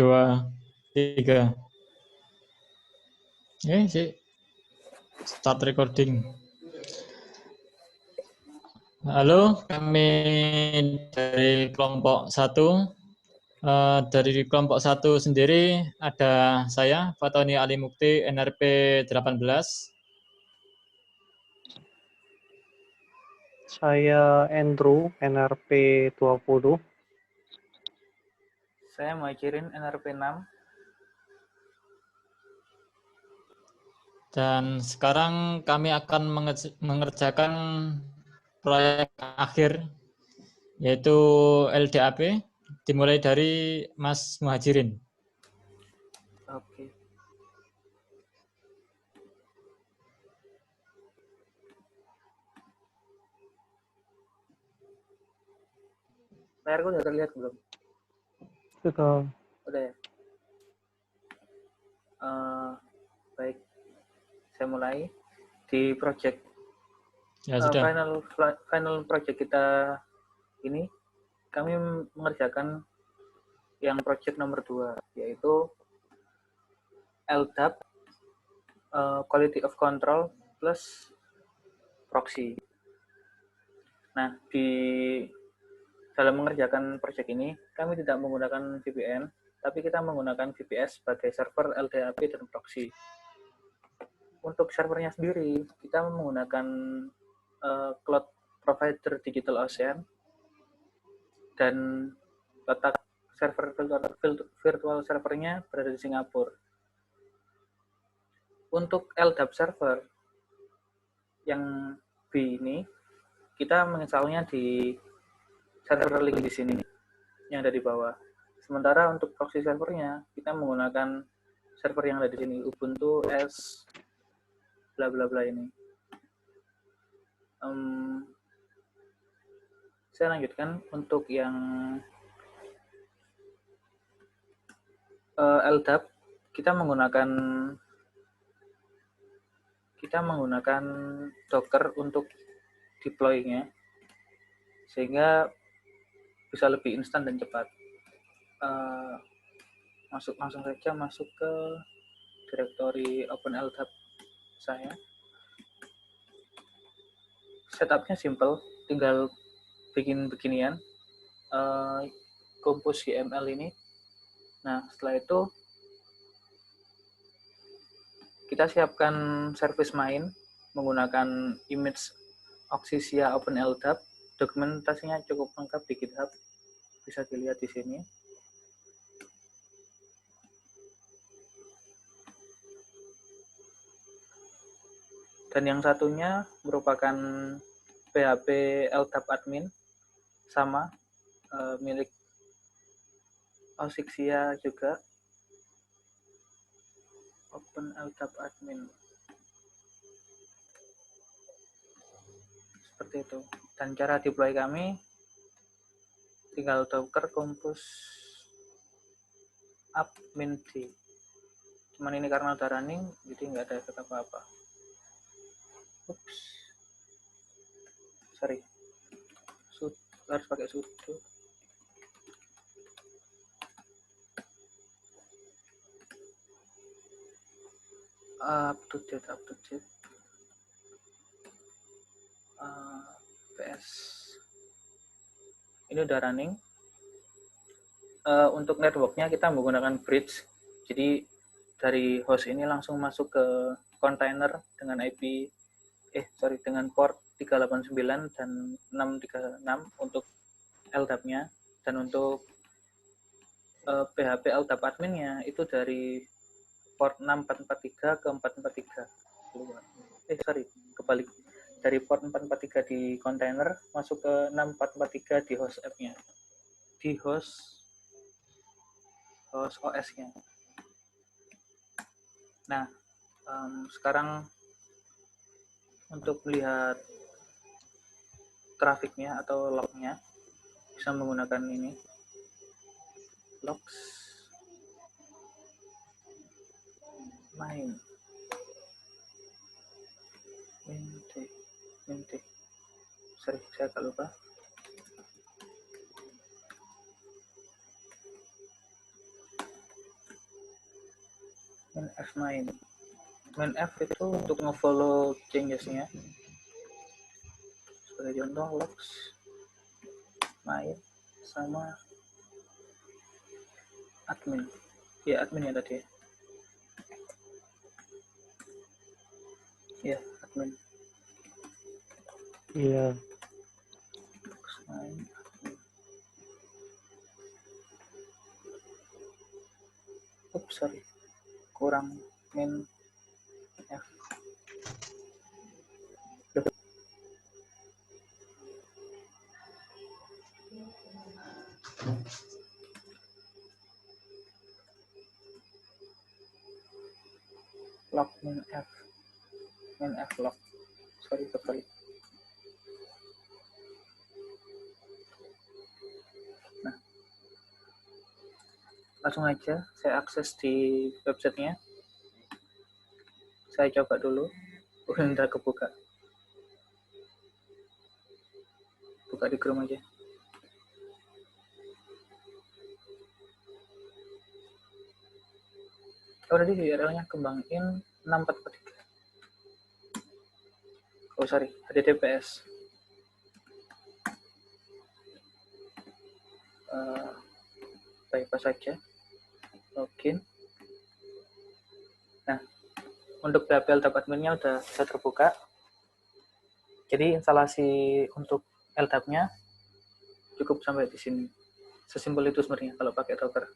2, 3. Sih. Start recording. Halo, kami dari kelompok 1. Dari kelompok 1 sendiri ada saya, Fatoni Ali Mukti, NRP 18. Saya Andrew, NRP 20. Saya Muhajirin, NRP 6. Dan sekarang kami akan mengerjakan proyek akhir, yaitu LDAP, dimulai dari Mas Muhajirin. Oke. Layarku udah terlihat belum? Sudah. Udah ya? Baik, saya mulai di project Sudah. final project kita ini. Kami mengerjakan yang project nomor 2, yaitu LDAP, Quality of Control plus proxy. Nah, di dalam mengerjakan project ini, kami tidak menggunakan VPN, tapi kita menggunakan VPS sebagai server LDAP dan proxy. Untuk servernya sendiri, kita menggunakan cloud provider DigitalOcean, dan letak server virtual servernya berada di Singapura. Untuk LDAP server yang B ini, kita menginstalnya di server link di sini yang ada di bawah. Sementara untuk proxy servernya, kita menggunakan server yang ada di sini, Ubuntu S bla bla bla ini. Saya lanjutkan untuk yang LDAP, kita menggunakan Docker untuk deploy-nya, sehingga bisa lebih instan dan cepat. Langsung saja masuk ke direktori OpenLDAP saya. Setupnya simple, tinggal bikin beginian, compose YML ini. Nah, setelah itu kita siapkan service main menggunakan image Oxysia OpenLDAP. Dokumentasinya cukup lengkap di GitHub, bisa dilihat di sini. Dan yang satunya merupakan PHP LDAP admin, sama milik Oxysia juga, OpenLDAP admin. Seperti itu. Dan cara deploy kami tinggal docker compose admin d. Cuman ini karena udah running, jadi nggak ada efek apa-apa. Sorry, harus pakai sudo. Up to date. PS. Ini udah running. Untuk networknya kita menggunakan bridge. Jadi dari host ini langsung masuk ke container dengan dengan port 389 dan 636 untuk LDAP-nya, dan untuk PHP LDAP admin-nya itu dari port 6443 ke 443. Kebalik. Dari port 443 di container masuk ke 6443 di host app-nya. Di host OS-nya. Nah, sekarang untuk melihat trafiknya atau lognya bisa menggunakan ini, logs main sorry, saya agak lupa. Main F itu untuk nge-follow changes-nya. Sebagai contoh, logs, main, sama admin. Ya, admin ya tadi. Ya, admin. Iya. Logs, main, admin. Oops, sorry. Kurang main F. Log main F log. Sorry, kebalik. Nah, langsung aja saya akses di websitenya. Saya coba dulu. Udah kebuka. Buka di Chrome aja. Oh, tadi URL-nya kembangin 6443. Oh, sorry, HTTPS. Bypass saja. Login. Nah, untuk PHP LDAP admin-nya udah bisa terbuka. Jadi instalasi untuk LDAP-nya cukup sampai di sini. Sesimpel itu sebenarnya kalau pakai Docker.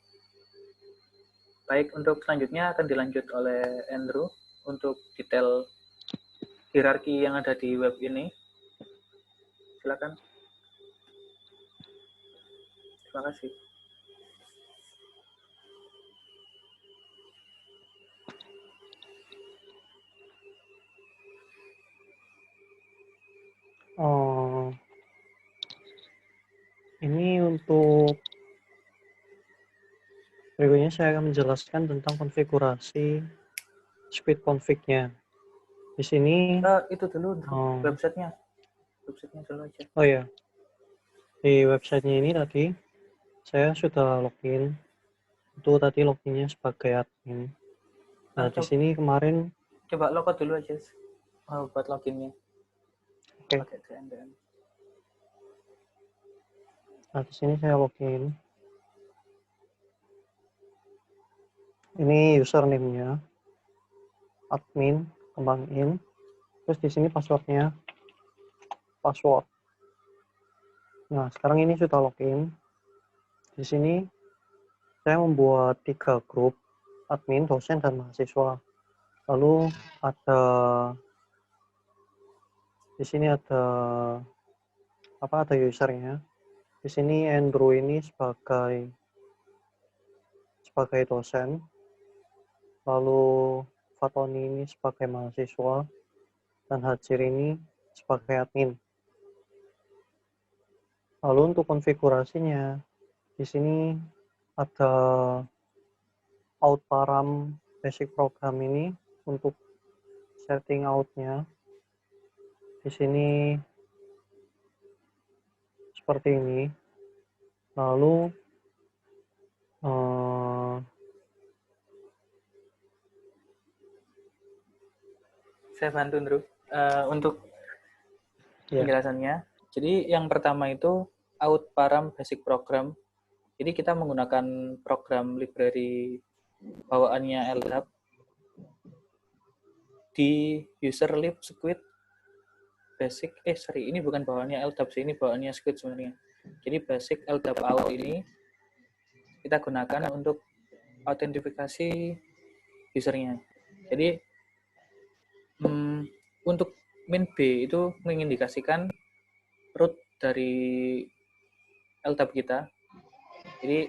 Baik, untuk selanjutnya akan dilanjut oleh Andrew untuk detail hierarki yang ada di web ini. Silakan. Terima kasih. Ini untuk berikutnya saya akan menjelaskan tentang konfigurasi speed config-nya. Di sini Itu dulu websitenya dulu aja. Oh ya, di websitenya ini tadi saya sudah login. Itu tadi loginnya sebagai admin. Nah, di sini kemarin Coba logout dulu aja buat loginnya. Oke. Pakai CNDN. Nah, di sini saya login. Ini username-nya admin kembangin. Terus di sini password-nya password. Nah, sekarang ini sudah login. Di sini saya membuat 3 grup, admin, dosen, dan mahasiswa. Lalu di sini ada usernya. Di sini Andrew ini sebagai dosen. Lalu Fatoni ini sebagai mahasiswa dan Hajir ini sebagai admin. Lalu untuk konfigurasinya, di sini ada out param basic program ini untuk setting out-nya. Di sini seperti ini. Lalu saya bantu Andrew untuk penjelasannya. Jadi yang pertama itu out param basic program. Jadi kita menggunakan program library bawaannya LDAP di user lib squid basic. Ini bukan bawaannya LDAP sih, ini bawaannya squid sebenarnya. Jadi basic LDAP out ini kita gunakan untuk autentifikasi usernya. Jadi untuk min B itu mengindikasikan root dari LDAP kita. Jadi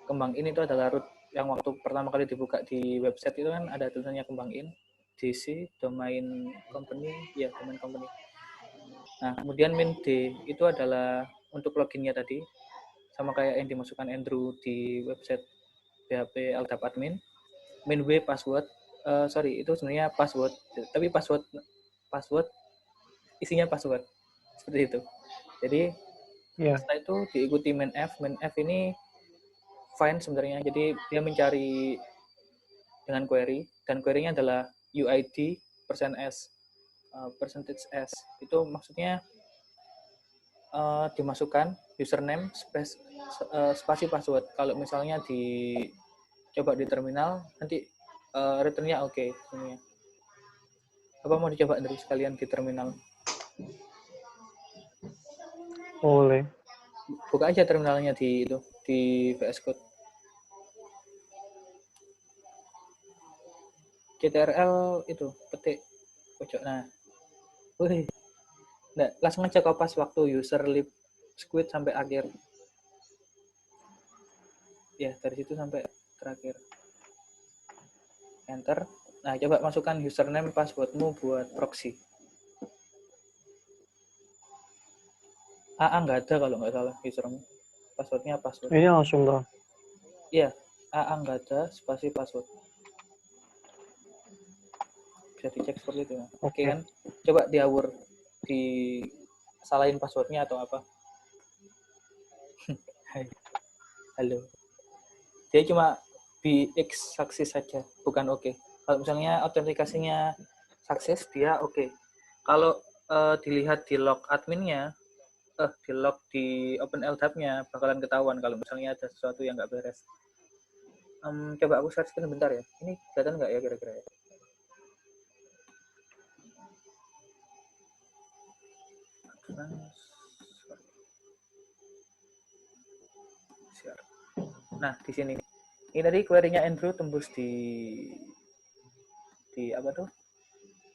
kembang in itu adalah root yang waktu pertama kali dibuka di website itu kan ada tulisannya kembang in, DC, domain company, ya domain company. Nah, kemudian min D itu adalah untuk loginnya tadi, sama kayak yang dimasukkan Andrew di website PHP LDAP admin. Min W password, itu sebenarnya password, tapi password isinya password, seperti itu. Jadi setelah itu diikuti main F ini fine sebenarnya. Jadi dia mencari dengan query, dan query-nya adalah UID %s, percentage s. Itu maksudnya dimasukkan username spasi password. Kalau misalnya coba di terminal, nanti return-nya oke. Apa mau dicoba dari sekalian di terminal? Boleh. Buka aja terminalnya di VS Code. CTRL itu petik pojok. Nah, nggak, langsung aja kopas waktu user lib squid sampai akhir. Ya, dari situ sampai terakhir. Enter. Nah, coba masukkan username passwordmu buat proxy. AA nggak ada kalau nggak salah usermu. Passwordnya password. Ini langsung nggak? Iya, AA nggak ada, spasi password. Bisa dicek seperti itu. Oke kan? Coba diawur, disalahin passwordnya atau apa. Halo. Dia cuma BX sukses saja, bukan oke. Kalau misalnya autentikasinya sukses, dia oke. Kalau dilihat di log adminnya, di log di OpenLDAP-nya bakalan ketahuan kalau misalnya ada sesuatu yang nggak beres. Coba aku search bentar ya. Ini kelihatan nggak ya kira-kira ya? Nah, di sini. Ini tadi query-nya Andrew tembus di apa tuh?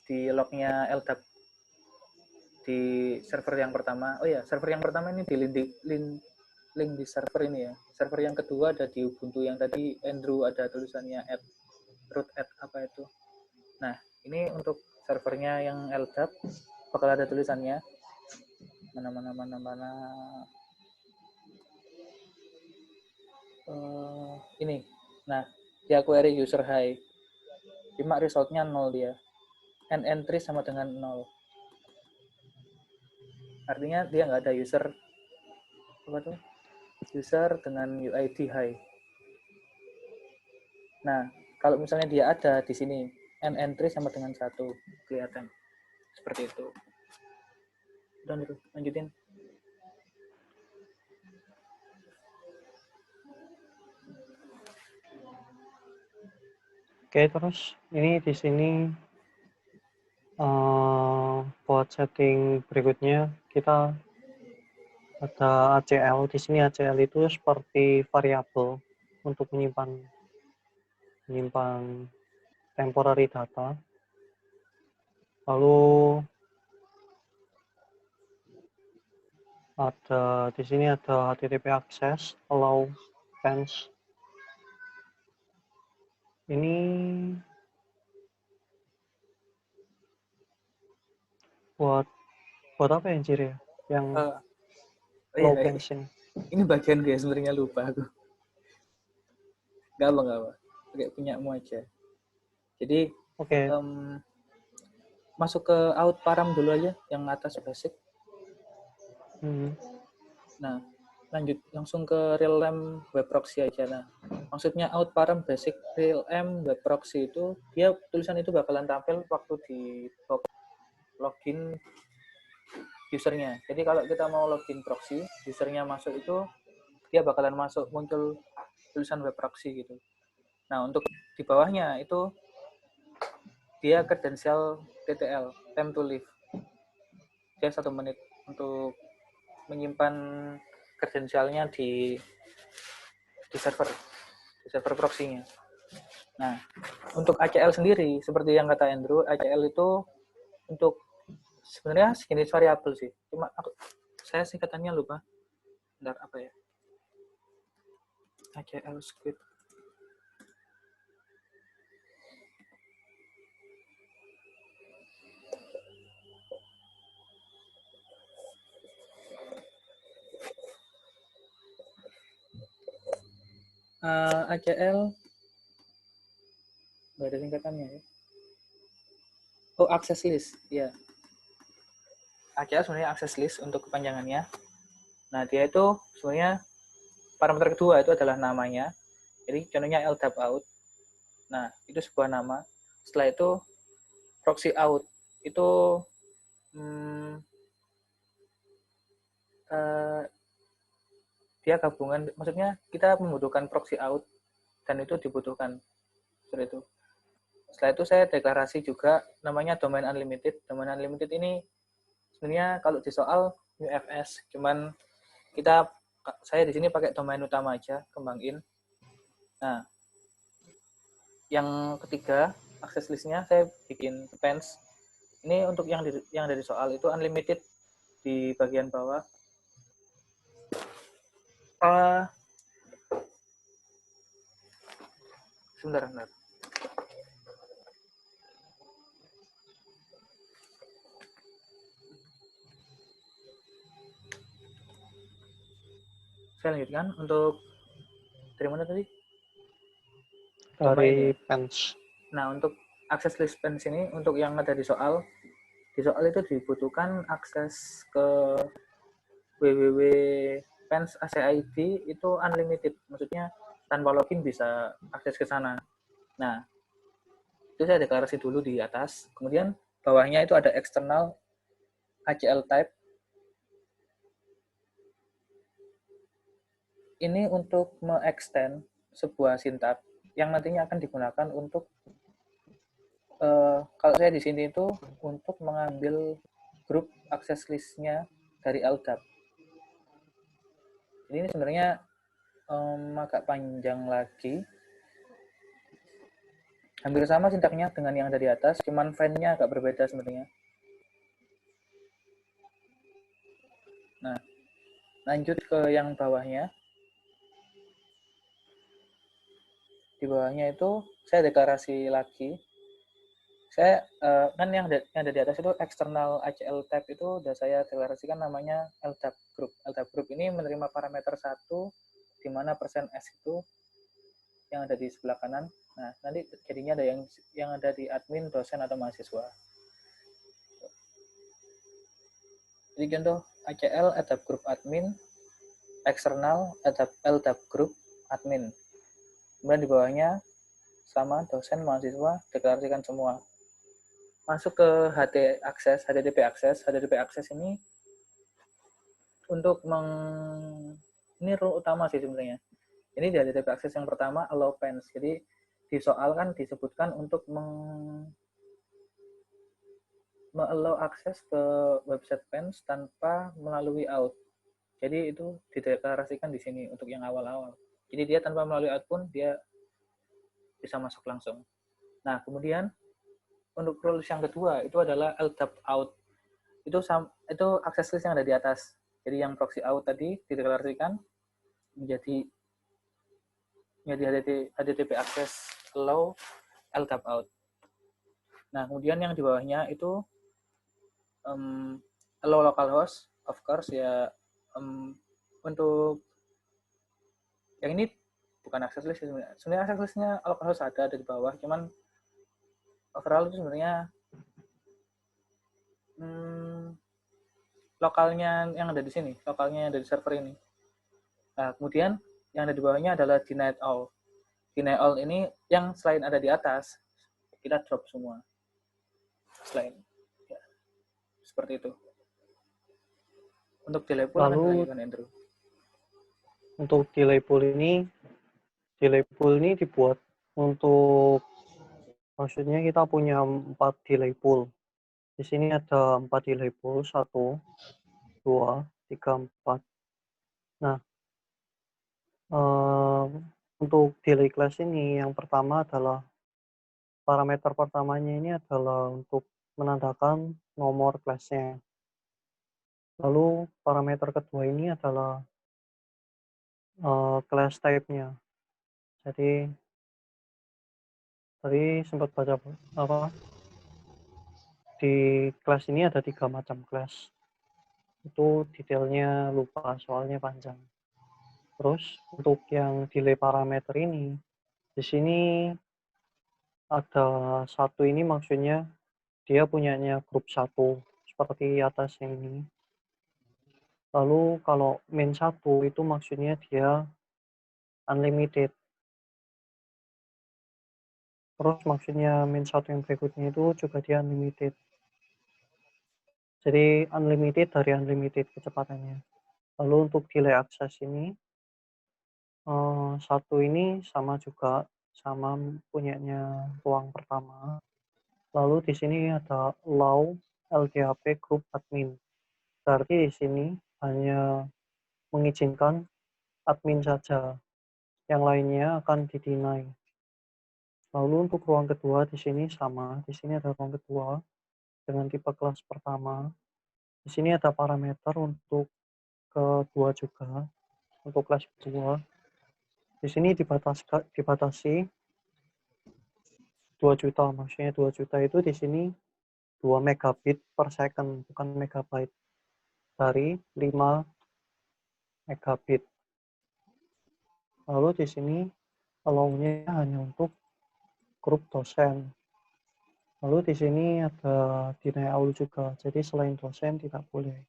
Di lognya LDAP di server yang pertama. Oh ya, server yang pertama ini di link di server ini ya. Server yang kedua ada di Ubuntu yang tadi Andrew ada tulisannya root apa itu. Nah, ini untuk servernya yang LDAP bakal ada tulisannya mana. Ini. Nah, dia query user high. Cuma resultnya 0 dia. N3 sama dengan 0. Artinya dia nggak ada user apa tuh? User dengan UID high. Nah, kalau misalnya dia ada di sini, N3 sama dengan 1, kelihatan. Seperti itu. Dan itu, lanjutin. Oke, terus ini di sini buat setting berikutnya kita ada ACL. Di sini ACL itu seperti variabel untuk menyimpan temporary data. Lalu di sini ada HTTP access, allow fans. Ini buat apa ya, Jir ya? Yang low fans ini. Ini bagian gue sebenarnya lupa aku. Gak apa. Kayak punyamu aja. Jadi, masuk ke out param dulu aja, yang atas basic. Nah, lanjut langsung ke realm web proxy aja. Nah, maksudnya out param basic realm web proxy itu, dia tulisan itu bakalan tampil waktu di login usernya. Jadi kalau kita mau login proxy, usernya masuk itu, dia bakalan muncul tulisan web proxy gitu. Nah, untuk di bawahnya itu dia credential TTL, time to live. Dia 1 menit untuk menyimpan kredensialnya di server proxy-nya. Nah, untuk ACL sendiri, seperti yang kata Andrew, ACL itu untuk sebenarnya sejenis variabel sih. Cuma saya singkatannya lupa. Bentar, apa ya? ACL squid. ACL nggak ada singkatannya ya. Oh, access list, ya. ACL sebenarnya access list untuk kepanjangannya. Nah, dia itu sebenarnya parameter kedua itu adalah namanya. Jadi contohnya LDAP out. Nah, itu sebuah nama. Setelah itu proxy out itu dia gabungan, maksudnya kita membutuhkan proxy out dan itu dibutuhkan seperti itu. Setelah itu saya deklarasi juga namanya domain unlimited. Domain unlimited ini sebenarnya kalau di soal UFS, cuman saya di sini pakai domain utama aja, kembangin. Nah, yang ketiga, akses listnya saya bikin depends. Ini untuk yang dari soal itu unlimited di bagian bawah. Sebentar. Saya lanjutkan untuk dari mana tadi? Dari pens. Nah, untuk akses list pens ini, untuk yang ada di soal itu dibutuhkan akses ke www.pens.ac.id itu unlimited, maksudnya tanpa login bisa akses ke sana. Nah, itu saya deklarasi dulu di atas, kemudian bawahnya itu ada external ACL type. Ini untuk me-extend sebuah sintak yang nantinya akan digunakan untuk kalau saya di sini itu untuk mengambil grup akses listnya dari LDAP. Ini sebenarnya agak panjang lagi. Hampir sama sintaknya dengan yang ada di atas, cuman font-nya agak berbeda sebenarnya. Nah, lanjut ke yang bawahnya. Di bawahnya itu saya deklarasi lagi. Saya kan yang ada di atas itu external ACL type itu udah saya deklarasikan namanya LDAP group. LDAP group ini menerima parameter 1 di mana persen %s itu yang ada di sebelah kanan. Nah, nanti jadinya ada yang ada di admin, dosen atau mahasiswa. Jadi contoh ACL LDAP group admin, eksternal LDAP group admin. Kemudian di bawahnya sama dosen, mahasiswa, deklarasikan semua. Masuk ke HTTP access ini untuk ini rule utama sih sebenarnya. Ini di HTTP access yang pertama allow pens. Jadi di soal kan disebutkan untuk allow akses ke website pens tanpa melalui out. Jadi itu dideklarasikan di sini untuk yang awal-awal. Jadi dia tanpa melalui out pun dia bisa masuk langsung. Nah, kemudian untuk rules yang kedua itu adalah LDAP out. Itu akses list yang ada di atas. Jadi yang proxy out tadi dideklarasikan menjadi HTTP access allow LDAP out. Nah, kemudian yang di bawahnya itu allow localhost, of course ya. Untuk yang ini bukan akses list sebenarnya. Sebenarnya akses listnya localhost ada di bawah, cuman overall itu sebenarnya lokalnya yang ada di sini, lokalnya yang ada di server ini. Nah, kemudian yang ada di bawahnya adalah denied all. Denied all ini yang selain ada di atas, kita drop semua. Selain, ya, seperti itu. Untuk delay pool akan dilanjutkan Andrew. Untuk delay pool ini dibuat untuk, maksudnya kita punya 4 delay pool. Di sini ada 4 delay pool, 1, 2, 3, 4. Nah, untuk delay class ini yang pertama adalah parameter pertamanya ini adalah untuk menandakan nomor kelasnya. Lalu parameter kedua ini adalah class type-nya. Jadi tadi sempat baca di kelas ini ada 3 macam kelas. Itu detailnya lupa soalnya panjang. Terus untuk yang delay parameter ini, di sini ada 1 ini maksudnya dia punyanya grup 1 seperti atasnya ini. Lalu kalau main 1 itu maksudnya dia unlimited. Terus maksudnya min 1 yang berikutnya itu juga dia unlimited. Jadi unlimited dari unlimited kecepatannya. Lalu untuk delay access ini, 1 ini sama juga, sama punyanya ruang pertama. Lalu di sini ada allow LDAP group admin. Berarti di sini hanya mengizinkan admin saja, yang lainnya akan di-deny. Lalu untuk ruang kedua di sini sama, di sini ada ruang kedua dengan tipe kelas pertama. Di sini ada parameter untuk kedua juga, untuk kelas kedua. Di sini dibatasi 2 juta, maksudnya 2 juta itu di sini 2 megabit per second, bukan megabyte, dari 5 megabit. Lalu di sini allow-nya hanya untuk grup dosen. Lalu di sini ada deny all juga, jadi selain dosen tidak boleh.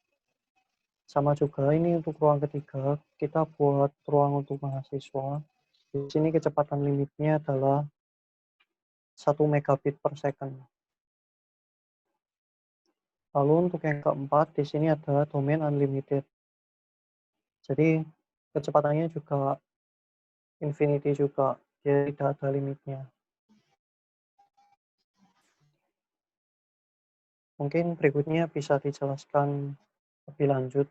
Sama juga ini untuk ruang ketiga, kita buat ruang untuk mahasiswa. Di sini kecepatan limitnya adalah 1 megabit per second. Lalu untuk yang keempat, di sini ada domain unlimited. Jadi kecepatannya juga infinity juga, dia tidak ada limitnya. Mungkin berikutnya bisa dijelaskan lebih lanjut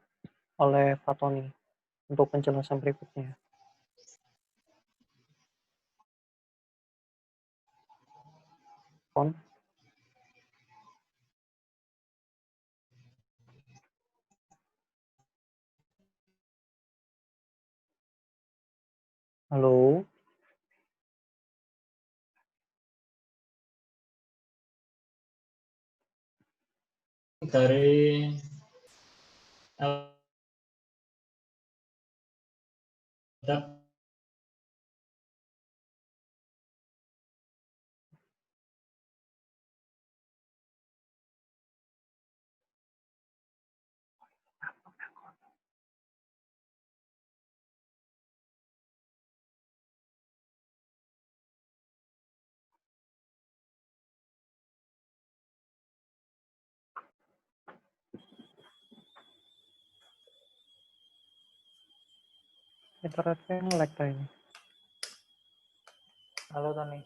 oleh Fatoni untuk penjelasan berikutnya. On. Halo. Dari Internetnya nge-lag ini. Halo Tony.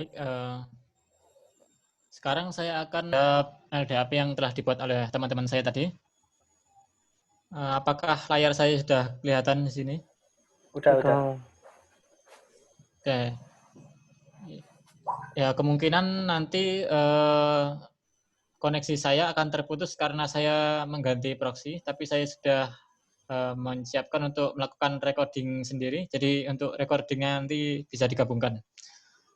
baik, sekarang saya akan LDAP yang telah dibuat oleh teman-teman saya tadi. Apakah layar saya sudah kelihatan di sini? Udah. Oke. Ya, kemungkinan nanti koneksi saya akan terputus karena saya mengganti proxy, tapi saya sudah menyiapkan untuk melakukan recording sendiri. Jadi untuk recordingnya nanti bisa digabungkan.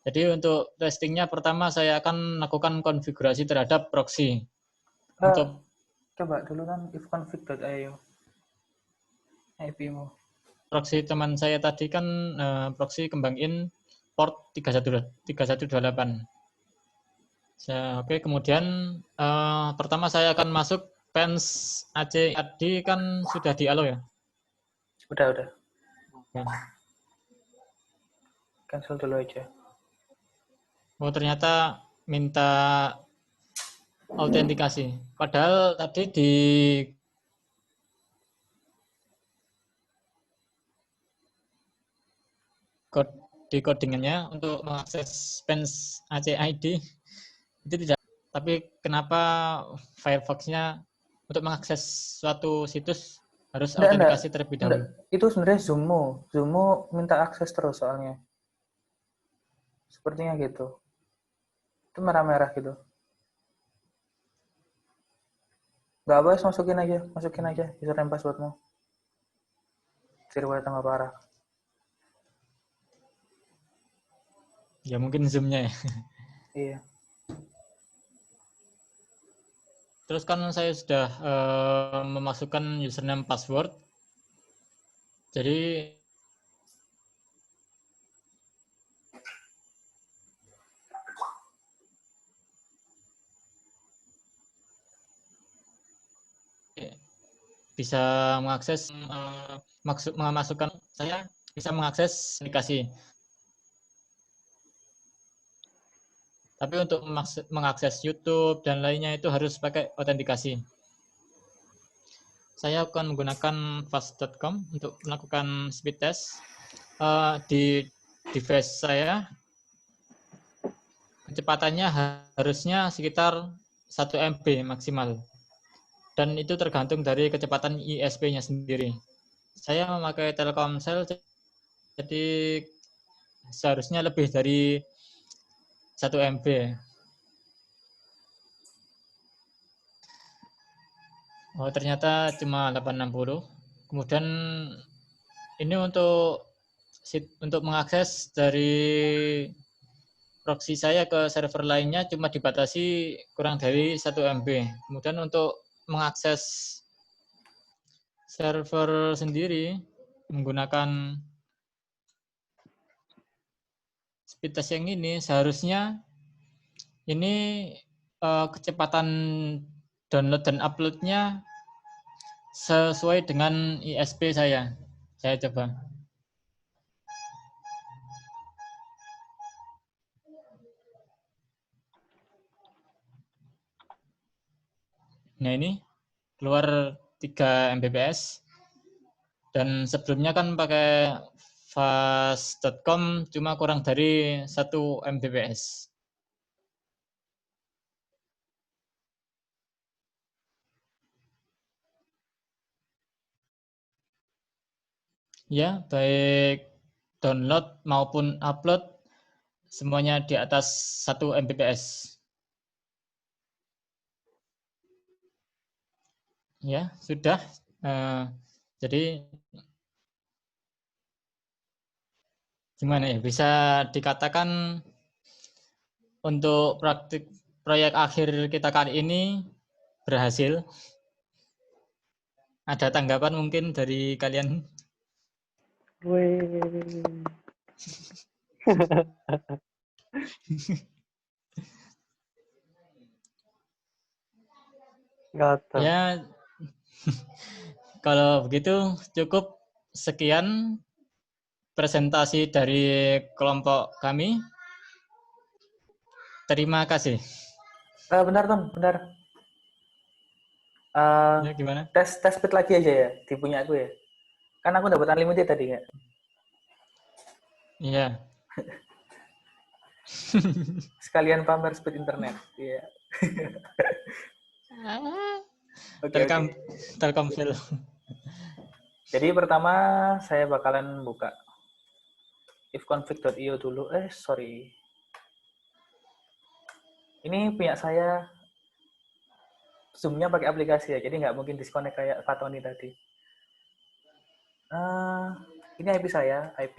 Jadi untuk testingnya pertama saya akan melakukan konfigurasi terhadap proxy. Untuk Coba dulu kan ifconfig.io IP-mu. proxy teman saya tadi kan proxy kembang in port 3128. Oke, kemudian pertama saya akan masuk pens ACAD kan sudah di allow ya? Udah. Oke. Cancel dulu aja. Oh, ternyata minta autentikasi. Padahal tadi di codingannya untuk mengakses pens ACID itu tidak. Tapi kenapa Firefox-nya untuk mengakses suatu situs harus autentikasi terlebih dahulu? Itu sebenarnya Zoommu minta akses terus soalnya. Sepertinya gitu. Itu merah-merah gitu. Nggak apa, masukin aja username passwordmu. Daripada tambah parah. Ya mungkin Zoom-nya ya. Iya. Terus kan saya sudah memasukkan username password. Jadi bisa mengakses memasukkan saya bisa mengakses aplikasi. Tapi untuk mengakses YouTube dan lainnya itu harus pakai autentikasi. Saya akan menggunakan fast.com untuk melakukan speed test. Di device saya kecepatannya harusnya sekitar 1 MB maksimal. Dan itu tergantung dari kecepatan ISP-nya sendiri. Saya memakai Telkomsel, jadi seharusnya lebih dari 1 MB. Oh, ternyata cuma 860. Kemudian ini untuk mengakses dari proxy saya ke server lainnya cuma dibatasi kurang dari 1 MB. Kemudian untuk mengakses server sendiri menggunakan speed test yang ini seharusnya ini kecepatan download dan upload-nya sesuai dengan ISP saya. Saya coba. Nah ini keluar 3 Mbps. Dan sebelumnya kan pakai fast.com cuma kurang dari 1 Mbps. Ya, baik download maupun upload semuanya di atas 1 Mbps. Ya, sudah. Jadi gimana ya? Bisa dikatakan untuk proyek akhir kita kali ini berhasil. Ada tanggapan mungkin dari kalian? Nggak ada. Ya, kalau begitu cukup sekian presentasi dari kelompok kami. Terima kasih. Bentar, Tom, bentar. Ya, gimana? Tes speed lagi aja ya, di punya aku ya. Kan aku dapat unlimited tadi ya. Iya. Sekalian pamer speed internet. Iya. Oke. Telkomsel. Jadi pertama saya bakalan buka ifconfig.io dulu. Sorry. Ini punya saya Zoom-nya pakai aplikasi ya, jadi nggak mungkin disconnect kayak Fatoni tadi. Ini IP saya, IP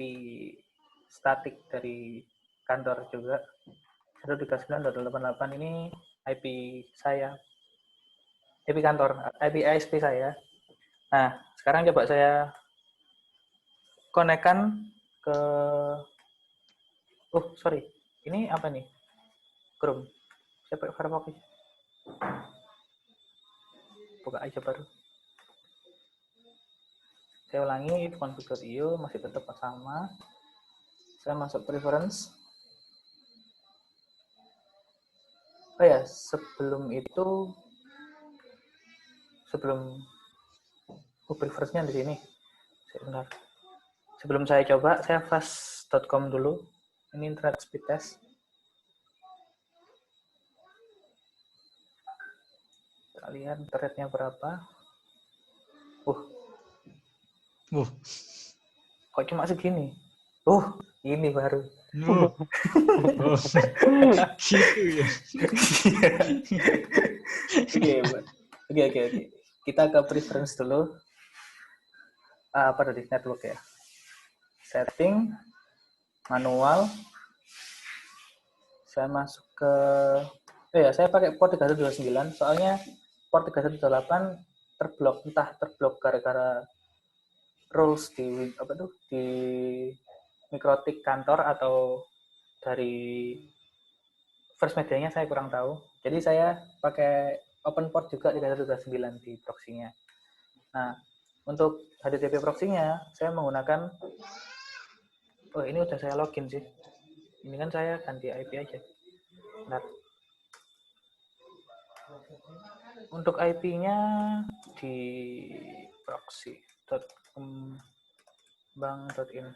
static dari kantor juga. 139.88 ini IP saya. IP kantor, IP ISP saya. Nah, sekarang coba saya konekkan ke sorry. Ini apa nih? Chrome. Saya pakai Firefox. Buka aja baru. Saya ulangi ifconfig.io masih tetap sama. Saya masuk preference. Oh ya, sebelum preference-nya di sini. Sebentar. Sebelum saya coba, saya fast.com dulu. Ini internet speed test. Kita lihat internetnya berapa. Kok cuma segini? Ini baru. Gitu ya. Oke, Oke. Kita ke preference dulu. Apa tadi? Network ya. Setting, manual. Saya masuk ke saya pakai port 3129 soalnya port 3128 terblok gara-gara rules di mikrotik kantor atau dari first medianya saya kurang tahu. Jadi saya pakai open port juga 3129 di proxy-nya. Nah, untuk HTTP proxy-nya saya menggunakan ini udah saya login sih. Ini kan saya ganti IP aja. Bentar. Untuk IP-nya di proxy.kembang.in.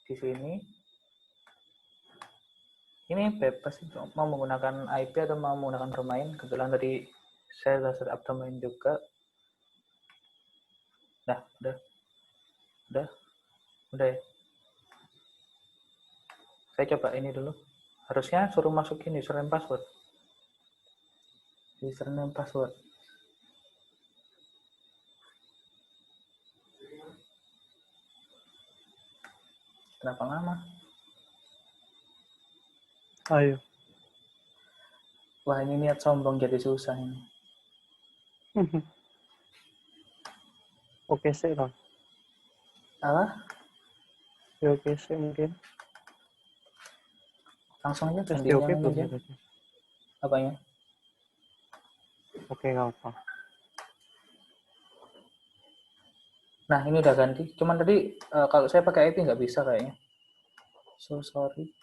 Di sini. Ini bebas sih, mau menggunakan IP atau mau menggunakan domain. Kebetulan tadi saya sudah setup domain juga. Udah ya. Saya coba ini dulu. Harusnya suruh masukin username password. Username password. Kenapa lama? Ayo. Wah, ini niat sombong jadi susah ini. Oke sih, Ron. Apa? Ya, oke sih mungkin. Langsung aja Tes ganti oke yang belum aja. ya? Apanya? Oke, nggak apa. Nah, ini udah ganti. Cuman tadi kalau saya pakai IP nggak bisa kayaknya. So sorry.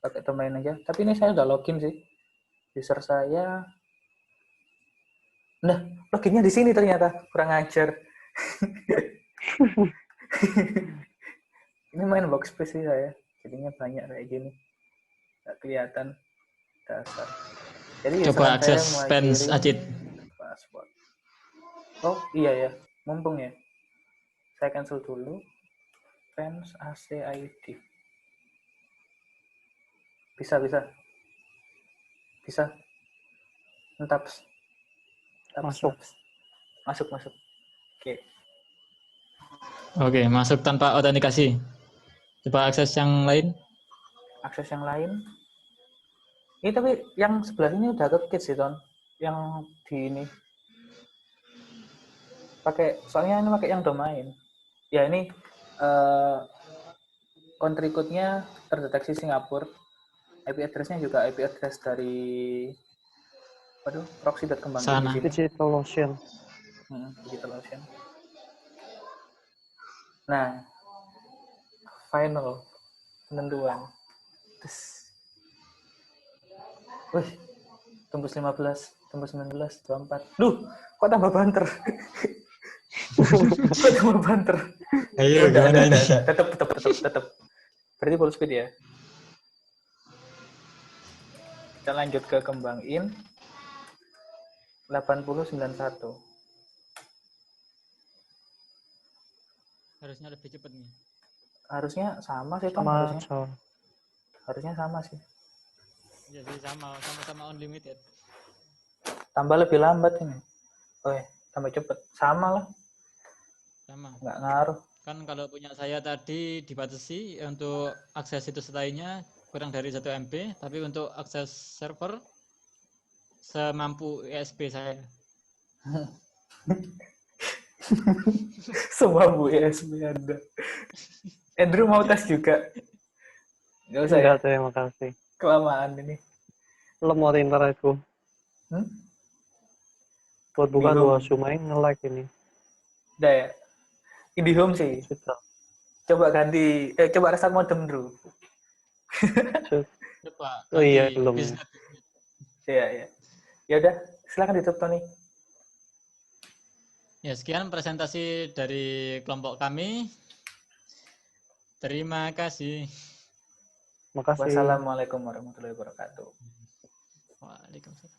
Pakai domain aja. Tapi ini saya udah login sih. User saya. Nah, loginnya di sini ternyata. Kurang ajar. Ini main workspace sih saya. Jadinya banyak kayak gini. Nggak kelihatan. Dasar. Jadi Coba username saya akses mulai fans kiri. Acit. Password. Oh, iya ya. Mumpung ya. Saya cancel dulu. Fans ACID. Bisa. Entaps. Masuk. Masuk. Oke. Oke, masuk tanpa autentikasi. Coba akses yang lain. Akses yang lain. Ini tapi yang sebelah ini udah ke sih, Ton. Yang di ini. Soalnya ini pakai yang domain. Ya ini country code-nya terdeteksi Singapura. IP address-nya juga IP address dari proxy.kembang.in di sini. DigitalOcean. DigitalOcean. Nah, final penentuan. Wih, tembus 15, tembus 19, 24. Duh, kok tambah banter? Kok tambah banter? Ayo, gimana ini? Tetap. Berarti full speed ya. Kita lanjut ke kembang.in 8091. Harusnya lebih cepat nih. Harusnya sama sih, Tom. Harusnya sama sih. Jadi sama-sama unlimited. Tambah lebih lambat ini. Tambah cepet. Sama lah. Sama. Nggak ngaruh. Kan kalau punya saya tadi dibatasi untuk akses situs lainnya kurang dari 1 MB, tapi untuk akses server semampu ISP saya. Semampu ISP Anda. Andrew mau tes juga? Nggak usah ya? Enggak, terima kasih. Kelamaan ini. Lemot internetku. Buat buka dua Zoom nge-lag ini. Udah ya? IndiHome sih. Sudah. Coba ganti, coba restart modem dulu. Coba. Oh iya, belum. Iya. Ya udah, silakan ditutup Tony. Ya, sekian presentasi dari kelompok kami. Terima kasih. Makasih. Wassalamualaikum warahmatullahi wabarakatuh. Waalaikumsalam.